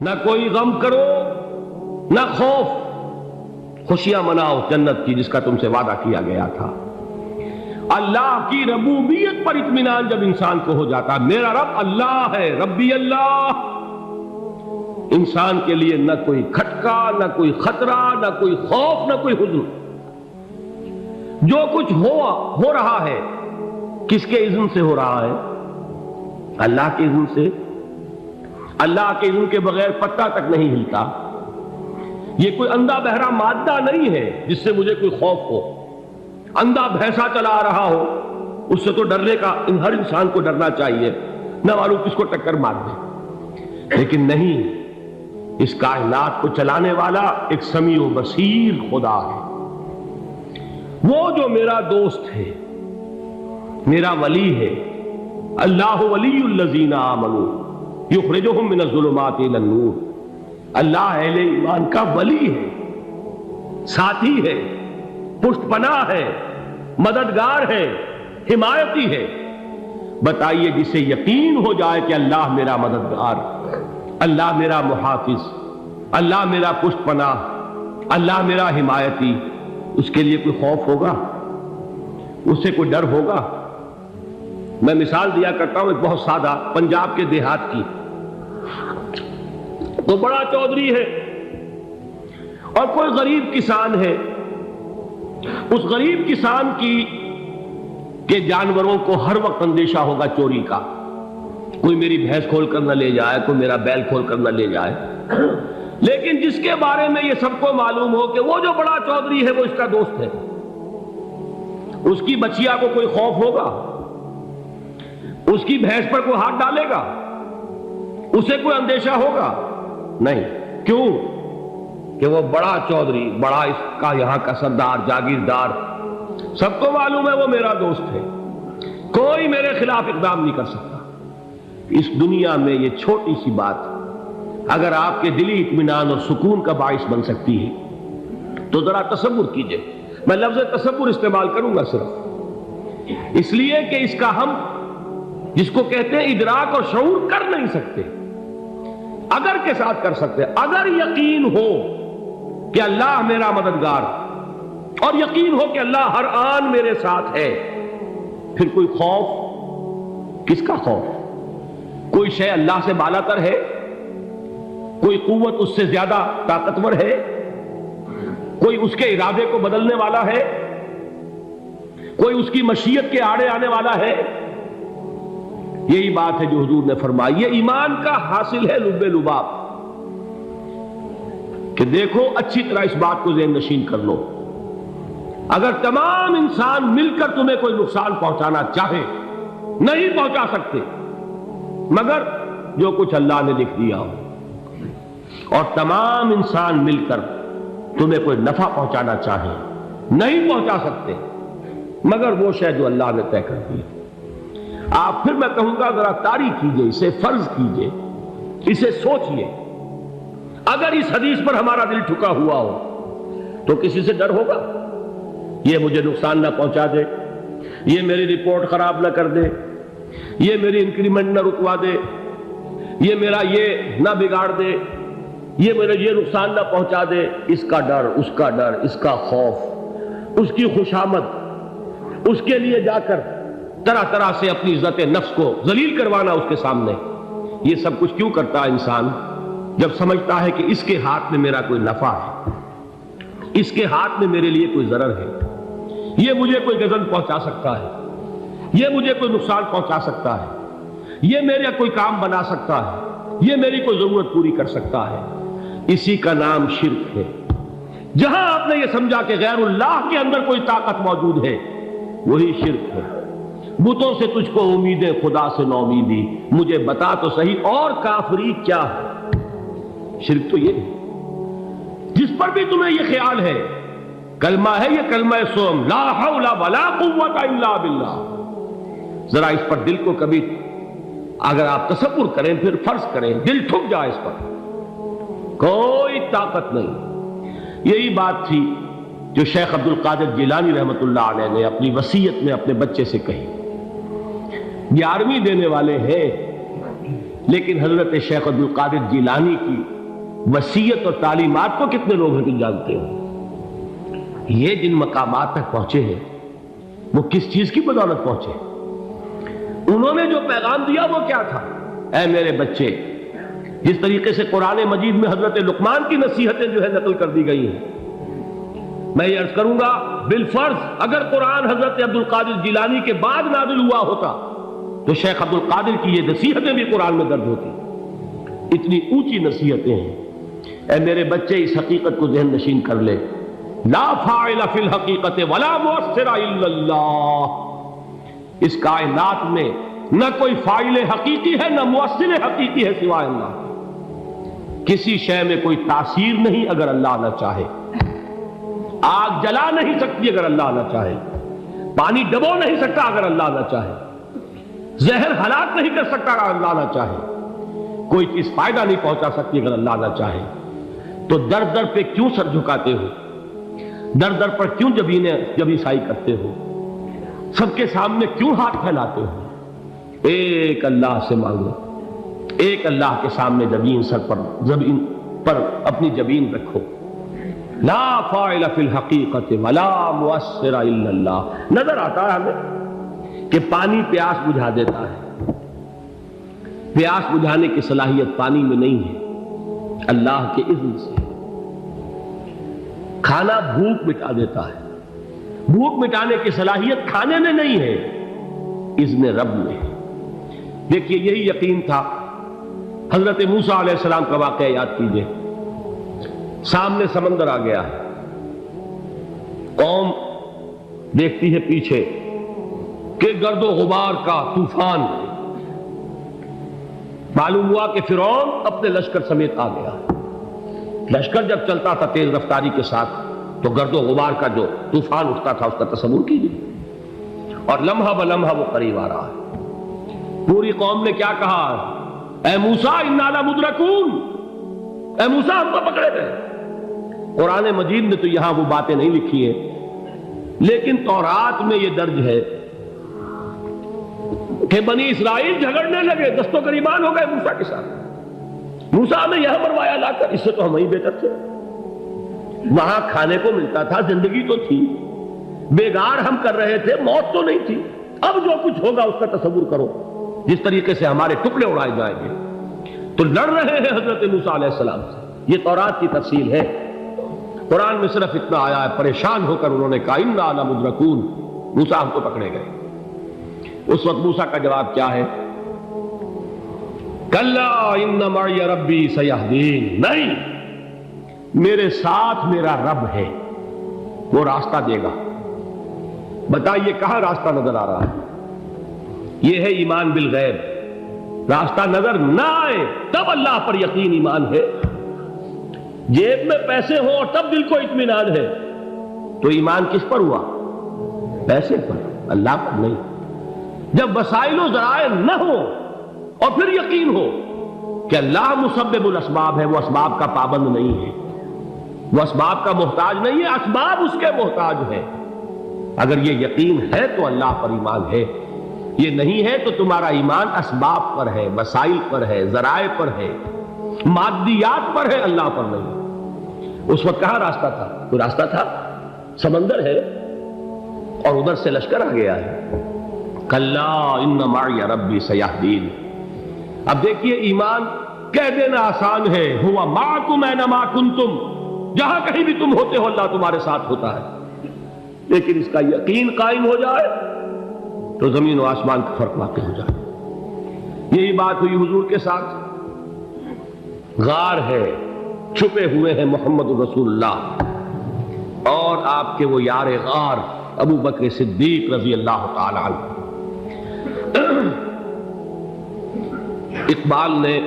نہ کوئی غم کرو نہ خوف، خوشیاں مناؤ جنت کی جس کا تم سے وعدہ کیا گیا تھا۔ اللہ کی ربوبیت پر اطمینان جب انسان کو ہو جاتا، میرا رب اللہ ہے، ربی اللہ، انسان کے لیے نہ کوئی کھٹکا، نہ کوئی خطرہ، نہ کوئی خوف، نہ کوئی حزن۔ جو کچھ ہو رہا ہے کس کے اذن سے ہو رہا ہے؟ اللہ کے اذن سے۔ اللہ کے اذن کے بغیر پتہ تک نہیں ہلتا۔ یہ کوئی اندھا بہرا مادہ نہیں ہے جس سے مجھے کوئی خوف ہو۔ اندھا بھینسا چلا رہا ہو اس سے تو ڈرنے کا ہر انسان کو ڈرنا چاہیے، نہ معلوم کس کو ٹکر مار دے۔ لیکن نہیں، اس کائنات کو چلانے والا ایک سمیع و بصیر خدا ہے، وہ جو میرا دوست ہے، میرا ولی ہے۔ اللہ ولی الذین آمنوا یخرجہم من الظلمات الی النور۔ اللہ اہل ایمان کا ولی ہے، ساتھی ہے، پشت پناہ ہے، مددگار ہے، حمایتی ہے۔ بتائیے جسے یقین ہو جائے کہ اللہ میرا مددگار، اللہ میرا محافظ، اللہ میرا پشت پناہ، اللہ میرا حمایتی، اس کے لیے کوئی خوف ہوگا؟ اس سے کوئی ڈر ہوگا؟ میں مثال دیا کرتا ہوں ایک بہت سادہ، پنجاب کے دیہات کی۔ تو بڑا چودھری ہے اور کوئی غریب کسان ہے۔ اس غریب کسان کے جانوروں کو ہر وقت اندیشہ ہوگا چوری کا، کوئی میری بھینس کھول کر نہ لے جائے، کوئی میرا بیل کھول کر نہ لے جائے۔ لیکن جس کے بارے میں یہ سب کو معلوم ہو کہ وہ جو بڑا چودھری ہے وہ اس کا دوست ہے، اس کی بچیا کو کوئی خوف ہوگا؟ اس کی بھینس پر کوئی ہاتھ ڈالے گا؟ اسے کوئی اندیشہ ہوگا؟ نہیں۔ کیوں؟ کہ وہ بڑا چودھری، بڑا اس کا یہاں کا سردار، جاگیردار، سب کو معلوم ہے وہ میرا دوست ہے، کوئی میرے خلاف اقدام نہیں کر سکتا۔ اس دنیا میں یہ چھوٹی سی بات اگر آپ کے دلی اطمینان اور سکون کا باعث بن سکتی ہے تو ذرا تصور کیجئے۔ میں لفظ تصور استعمال کروں گا صرف اس لیے کہ اس کا ہم جس کو کہتے ہیں ادراک اور شعور کر نہیں سکتے، اگر کے ساتھ کر سکتے۔ اگر یقین ہو کہ اللہ میرا مددگار اور یقین ہو کہ اللہ ہر آن میرے ساتھ ہے، پھر کوئی خوف؟ کس کا خوف؟ کوئی شے اللہ سے بالا تر ہے؟ کوئی قوت اس سے زیادہ طاقتور ہے؟ کوئی اس کے ارادے کو بدلنے والا ہے؟ کوئی اس کی مشیت کے آڑے آنے والا ہے؟ یہی بات ہے جو حضور نے فرمائی، یہ ایمان کا حاصل ہے لب لباب، کہ دیکھو اچھی طرح اس بات کو ذہن نشین کر لو، اگر تمام انسان مل کر تمہیں کوئی نقصان پہنچانا چاہے نہیں پہنچا سکتے، مگر جو کچھ اللہ نے لکھ دیا ہو، اور تمام انسان مل کر تمہیں کوئی نفع پہنچانا چاہے نہیں پہنچا سکتے، مگر وہ شے جو اللہ نے طے کر دی۔ آپ پھر میں کہوں گا ذرا طاری کیجئے، اسے فرض کیجئے، اسے سوچئے۔ اگر اس حدیث پر ہمارا دل ٹھکا ہوا ہو تو کسی سے ڈر ہوگا؟ یہ مجھے نقصان نہ پہنچا دے، یہ میری رپورٹ خراب نہ کر دے، یہ میری انکریمنٹ نہ رکوا دے، یہ میرا یہ نہ بگاڑ دے، یہ میرے یہ نقصان نہ پہنچا دے۔ اس کا ڈر، اس کا ڈر، اس کا خوف، اس کی خوشامد، اس کے لیے جا کر طرح طرح سے اپنی عزت نفس کو ذلیل کروانا اس کے سامنے، یہ سب کچھ کیوں کرتا ہے انسان؟ جب سمجھتا ہے کہ اس کے ہاتھ میں میرا کوئی نفع ہے، اس کے ہاتھ میں میرے لیے کوئی ضرر ہے، یہ مجھے کوئی غضب پہنچا سکتا ہے، یہ مجھے کوئی نقصان پہنچا سکتا ہے، یہ میرا کوئی کام بنا سکتا ہے، یہ میری کوئی ضرورت پوری کر سکتا ہے، اسی کا نام شرک ہے۔ جہاں آپ نے یہ سمجھا کہ غیر اللہ کے اندر کوئی طاقت موجود ہے، وہی شرک ہے۔ بتوں سے تجھ کو امیدیں، خدا سے نو امیدی، مجھے بتا تو صحیح اور کافری کیا ہے؟ شرک تو یہ ہے۔ جس پر بھی تمہیں یہ خیال ہے، کلمہ ہے یہ کلمہ سوم، لا حول ولا قوت الا باللہ، ذرا اس پر دل کو کبھی اگر آپ تصور کریں، پھر فرض کریں، دل ٹھک جائے اس پر، کوئی طاقت نہیں۔ یہی بات تھی جو شیخ عبد القادر جیلانی رحمۃ اللہ علیہ نے اپنی وصیت میں اپنے بچے سے کہی۔ 11ویں دینے والے ہیں، لیکن حضرت شیخ عبد القادر جیلانی کی وصیت اور تعلیمات کو کتنے لوگ ہیں کہ جانتے ہو؟ یہ جن مقامات تک پہنچے ہیں وہ کس چیز کی بدولت پہنچے؟ انہوں نے جو پیغام دیا وہ کیا تھا؟ اے میرے بچے، جس طریقے سے قرآن مجید میں حضرت لقمان کی نصیحتیں جو ہے نقل کر دی گئی ہیں، میں یہ عرض کروں گا بالفرض اگر قرآن حضرت عبد القادر جیلانی کے بعد نازل ہوا ہوتا تو شیخ عبد القادر کی یہ نصیحتیں بھی قرآن میں درج ہوتی۔ اتنی اونچی نصیحتیں ہیں۔ اے میرے بچے، اس حقیقت کو ذہن نشین کر لے، لا فاعل فی الحقیقت ولا مؤثر الا اللہ۔ اس کائنات میں نہ کوئی فاعل حقیقی ہے نہ مؤثر حقیقی ہے سوائے اللہ۔ کسی شے میں کوئی تاثیر نہیں اگر اللہ نہ چاہے۔ آگ جلا نہیں سکتی اگر اللہ نہ چاہے، پانی ڈبو نہیں سکتا اگر اللہ نہ چاہے، زہر ہلاک نہیں کر سکتا اگر اللہ نہ چاہے، کوئی چیز فائدہ نہیں پہنچا سکتی اگر اللہ نہ چاہے۔ تو در در پہ کیوں سر جھکاتے ہو؟ در در پر کیوں جبیں سائی کرتے ہو؟ سب کے سامنے کیوں ہاتھ پھیلاتے ہو؟ ایک اللہ سے مانگو، ایک اللہ کے سامنے زمین پر اپنی جبین رکھو۔ لا فاعل فی الحقیقت ولا مؤثر الا اللہ۔ نظر آتا ہے ہمیں کہ پانی پیاس بجھا دیتا ہے، پیاس بجھانے کی صلاحیت پانی میں نہیں ہے، اللہ کے اذن سے۔ کھانا بھوک مٹا دیتا ہے، بھوک مٹانے کی صلاحیت کھانے میں نہیں ہے، اذن رب میں ہے۔ دیکھیے یہی یقین تھا حضرت موسیٰ علیہ السلام کا واقعہ یاد کیجئے۔ سامنے سمندر آ گیا ہے، قوم دیکھتی ہے پیچھے کہ گرد و غبار کا طوفان، معلوم ہوا کہ فرعون اپنے لشکر سمیت آ گیا۔ لشکر جب چلتا تھا تیز رفتاری کے ساتھ تو گرد و غبار کا جو طوفان اٹھتا تھا اس کا تصور کیجیے، اور لمحہ بلمحہ وہ قریب آ رہا ہے۔ پوری قوم نے کیا کہا؟ اے موسیٰ انا لمدرکون، اے موسیٰ ہم کو پکڑے گئے۔ قرآن مجید نے تو یہاں وہ باتیں نہیں لکھی ہیں، لیکن تورات میں یہ درج ہے کہ بنی اسرائیل جھگڑنے لگے، دست و گریبان ہو گئے موسیٰ کے ساتھ۔ موسیٰ نے یہاں مروایا لا کر، اس سے تو ہم ہی بہتر تھے، وہاں کھانے کو ملتا تھا، زندگی تو تھی، بیگار ہم کر رہے تھے، موت تو نہیں تھی۔ اب جو کچھ ہوگا اس کا تصور کرو، جس طریقے سے ہمارے ٹکڑے اڑائے جائیں گے۔ تو لڑ رہے ہیں حضرت موسیٰ علیہ السلام سے، یہ تورات کی تفصیل ہے۔ قرآن میں صرف اتنا آیا ہے، پریشان ہو کر انہوں نے کہا انا لمدرکون، موسیٰ ہم کو پکڑے گئے۔ اس وقت موسیٰ کا جواب کیا ہے؟ کلا ان معی ربی سیہدین، نہیں، میرے ساتھ میرا رب ہے، وہ راستہ دے گا۔ بتائیے کہاں راستہ نظر آ رہا ہے؟ یہ ہے ایمان بالغیب۔ راستہ نظر نہ آئے تب اللہ پر یقین ایمان ہے۔ جیب میں پیسے ہوں اور تب دل کو اطمینان ہے تو ایمان کس پر ہوا؟ پیسے پر، اللہ پر نہیں۔ جب وسائل و ذرائع نہ ہو اور پھر یقین ہو کہ اللہ مسبب الاسباب ہے، وہ اسباب کا پابند نہیں ہے، وہ اسباب کا محتاج نہیں ہے، اسباب اس کے محتاج ہے۔ اگر یہ یقین ہے تو اللہ پر ایمان ہے، یہ نہیں ہے تو تمہارا ایمان اسباب پر ہے، وسائل پر ہے، ذرائع پر ہے، مادیات پر ہے، اللہ پر نہیں۔ اس وقت کہاں راستہ تھا؟ کوئی راستہ تھا؟ سمندر ہے اور ادھر سے لشکر آ گیا ہے۔ کلا ان معی ربی سیہدین۔ اب دیکھیے ایمان کہہ دینا آسان ہے، ہوا معکم اینما کنتم، جہاں کہیں بھی تم ہوتے ہو اللہ تمہارے ساتھ ہوتا ہے، لیکن اس کا یقین قائم ہو جائے تو زمین و آسمان کا فرق واقع ہو جائے۔ یہی بات ہوئی حضور کے ساتھ۔ غار ہے، چھپے ہوئے ہیں محمد رسول اللہ اور آپ کے وہ یار غار ابو بکر صدیق رضی اللہ تعالی عنہ۔ اقبال نے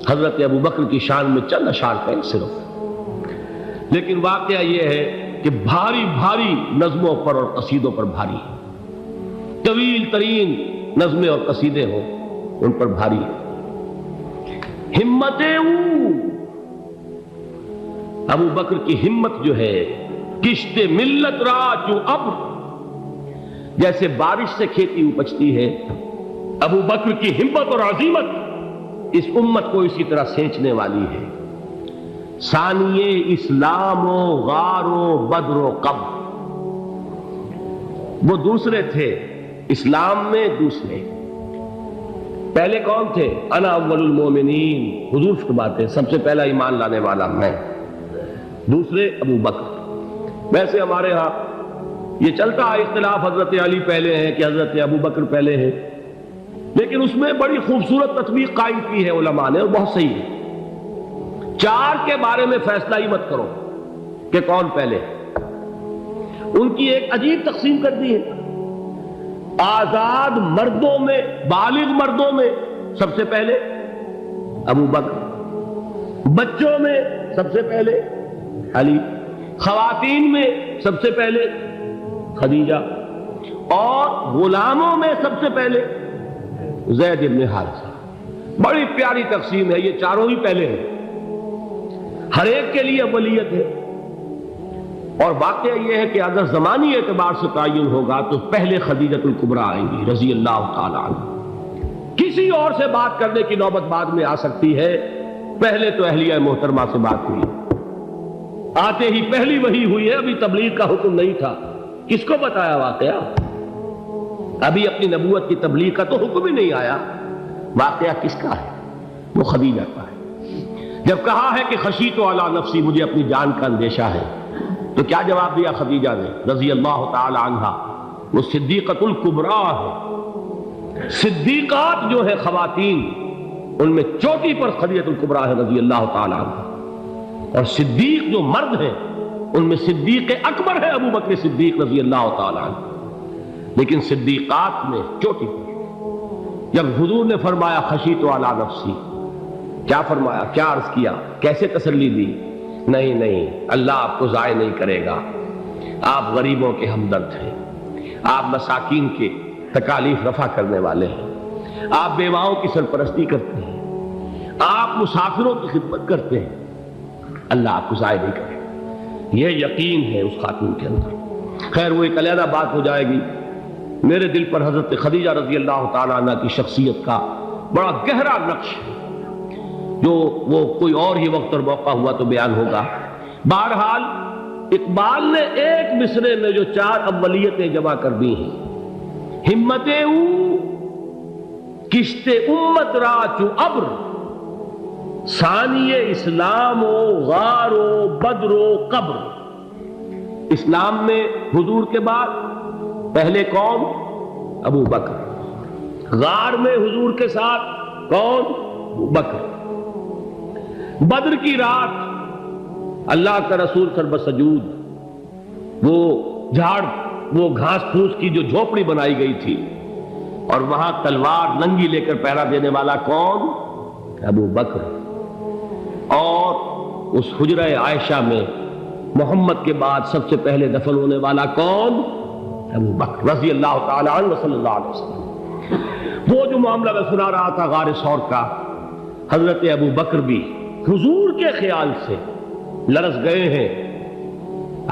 حضرت ابو بکر کی شان میں چند اشعار کہیں صرف، لیکن واقعہ یہ ہے کہ بھاری بھاری نظموں پر اور قصیدوں پر بھاری ہے، طویل ترین نظمیں اور قصیدے ہوں ان پر بھاری ہے۔ ہمتیں ابو بکر کی ہمت جو ہے، کشت ملت را جو ابر، جیسے بارش سے کھیتی اپجتی ہے، ابو بکر کی ہمت اور عزیمت اس امت کو اسی طرح سینچنے والی ہے۔ ثانیے اسلام و غار و بدر و قبر، وہ دوسرے تھے اسلام میں، دوسرے پہلے کون تھے؟ انا اول المومنین، حضور فرماتے ہیں سب سے پہلا ایمان لانے والا میں، دوسرے ابو بکر۔ ویسے ہمارے ہاں یہ چلتا ہے اختلاف، حضرت علی پہلے ہیں کہ حضرت ابو بکر پہلے ہیں، لیکن اس میں بڑی خوبصورت تطبیق قائم کی ہے علماء نے، اور بہت صحیح ہے۔ چار کے بارے میں فیصلہ ہی مت کرو کہ کون پہلے، ان کی ایک عجیب تقسیم کر دی ہے۔ آزاد مردوں میں، بالغ مردوں میں سب سے پہلے ابو بکر، بچوں میں سب سے پہلے علی، خواتین میں سب سے پہلے خدیجہ، اور غلاموں میں سب سے پہلے زید بن حارثہ۔ بڑی پیاری تقسیم ہے، یہ چاروں ہی پہلے ہیں، ہر ایک کے لیے اولیت ہے۔ اور واقعہ یہ ہے کہ اگر زمانی اعتبار سے تعین ہوگا تو پہلے خدیجۃ الکبریٰ آئیں گی رضی اللہ تعالی عنہ، کسی اور سے بات کرنے کی نوبت بعد میں آ سکتی ہے، پہلے تو اہلیہ محترمہ سے بات ہوئی، آتے ہی پہلی وحی ہوئی ہے، ابھی تبلیغ کا حکم نہیں تھا۔ کس کو بتایا واقعہ؟ ابھی اپنی نبوت کی تبلیغ کا تو حکم ہی نہیں آیا، واقعہ کس کا ہے؟ وہ خدیجہ کا ہے۔ جب کہا ہے کہ خشیت علی نفسی، مجھے اپنی جان کا اندیشہ ہے، تو کیا جواب دیا خدیجہ نے رضی اللہ تعالی عنہا؟ وہ صدیقۃ الکبریٰ ہے، صدیقات جو ہے خواتین ان میں چوٹی پر خدیجۃ الکبریٰ ہے رضی اللہ تعالی عنہا، اور صدیق جو مرد ہیں ان میں صدیق اکبر ہے ابو بکر صدیق رضی اللہ تعالی عنہ، لیکن صدیقات میں چوٹی پر۔ جب حضور نے فرمایا خشیت علی نفسی، کیا فرمایا، کیا عرض کیا، کیسے تسلی دی؟ نہیں نہیں، اللہ آپ کو ضائع نہیں کرے گا، آپ غریبوں کے ہمدرد ہیں، آپ مساکین کے تکالیف رفع کرنے والے ہیں، آپ بیواؤں کی سرپرستی کرتے ہیں، آپ مسافروں کی خدمت کرتے ہیں، اللہ آپ کو ضائع نہیں کرے گا۔ یہ یقین ہے اس خاتون کے اندر۔ خیر وہ ایک علیحدہ بات ہو جائے گی۔ میرے دل پر حضرت خدیجہ رضی اللہ تعالیٰ عنہ کی شخصیت کا بڑا گہرا نقش ہے، جو وہ کوئی اور ہی وقت اور موقع ہوا تو بیان ہوگا۔ بہرحال اقبال نے ایک مصرے میں جو چار اولیتیں جمع کر دی ہیں، ہمتیں او کشت امت را چو ابر، ثانی اسلام و غار و بدر و قبر۔ اسلام میں حضور کے بعد پہلے کون؟ ابو بکر۔ غار میں حضور کے ساتھ کون؟ ابو بکر۔ بدر کی رات اللہ کا رسول سربسجود وہ جھاڑ، وہ گھاس پھوس کی جو جھوپڑی بنائی گئی تھی، اور وہاں تلوار ننگی لے کر پہرا دینے والا کون؟ ابو بکر۔ اور اس حجرہ عائشہ میں محمد کے بعد سب سے پہلے دفن ہونے والا کون؟ ابو بکر رضی اللہ تعالی عنہ وصلی اللہ علیہ وسلم۔ وہ جو معاملہ میں سنا رہا تھا غار ثور کا، حضرت ابو بکر بھی حضور کے خیال سے لرز گئے ہیں۔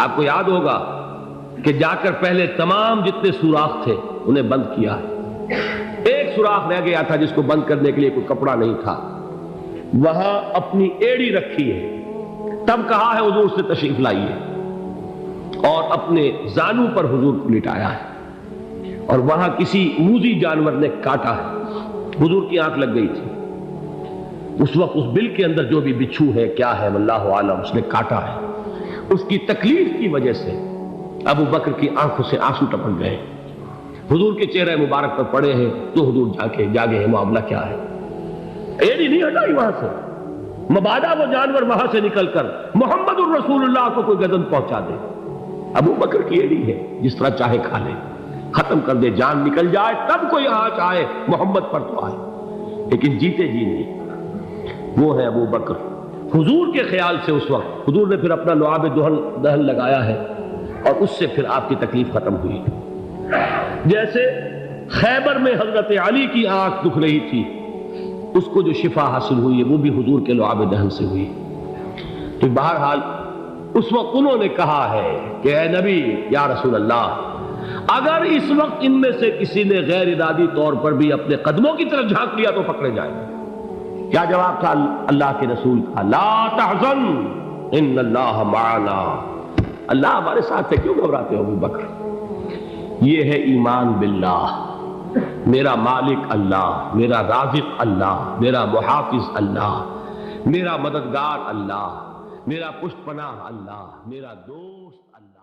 آپ کو یاد ہوگا کہ جا کر پہلے تمام جتنے سوراخ تھے انہیں بند کیا ہے، ایک سوراخ رہ گیا تھا جس کو بند کرنے کے لیے کوئی کپڑا نہیں تھا، وہاں اپنی ایڑی رکھی ہے، تب کہا ہے حضور سے تشریف لائیے، اور اپنے زانو پر حضور کو لٹایا ہے، اور وہاں کسی موذی جانور نے کاٹا ہے، حضور کی آنکھ لگ گئی تھی، اس وقت اس بل کے اندر جو بھی بچھو ہے کیا ہے واللہ عالم، اس نے کاٹا ہے، اس کی تکلیف کی وجہ سے ابو بکر کی آنکھوں سے آنسو ٹپک گئے، حضور کے چہرے مبارک پر پڑے ہیں، تو حضور جاگے ہیں، معاملہ کیا ہے؟ ایڑی نہیں ہٹائی وہاں سے، مبادا وہ جانور وہاں سے نکل کر محمد الرسول اللہ کو کوئی گزن پہنچا دے، ابو بکر کی ایڑی ہے، جس طرح چاہے کھا لے، ختم کر دے، جان نکل جائے تب کوئی آنچ آئے، محمد پر تو آئے، لیکن جیتے جی نہیں۔ وہ ہے ابو بکر۔ حضور کے خیال سے اس وقت حضور نے پھر اپنا لعاب دہن لگایا ہے، اور اس سے پھر آپ کی تکلیف ختم ہوئی۔ جیسے خیبر میں حضرت علی کی آنکھ دکھ رہی تھی، اس کو جو شفا حاصل ہوئی ہے وہ بھی حضور کے لعاب دہن سے ہوئی۔ تو بہرحال اس وقت انہوں نے کہا ہے کہ اے نبی یا رسول اللہ، اگر اس وقت ان میں سے کسی نے غیر ارادی طور پر بھی اپنے قدموں کی طرف جھانک لیا تو پکڑے جائیں گے، کیا جواب تھا اللہ کے رسول کا؟ لا تحزن ان اللہ معنا، اللہ ہمارے ساتھ ہے، کیوں گھبراتے ہو ابو بکر؟ یہ ہے ایمان باللہ، میرا مالک اللہ، میرا رازق اللہ، میرا محافظ اللہ، میرا مددگار اللہ، میرا پشت پناہ اللہ، میرا دوست اللہ۔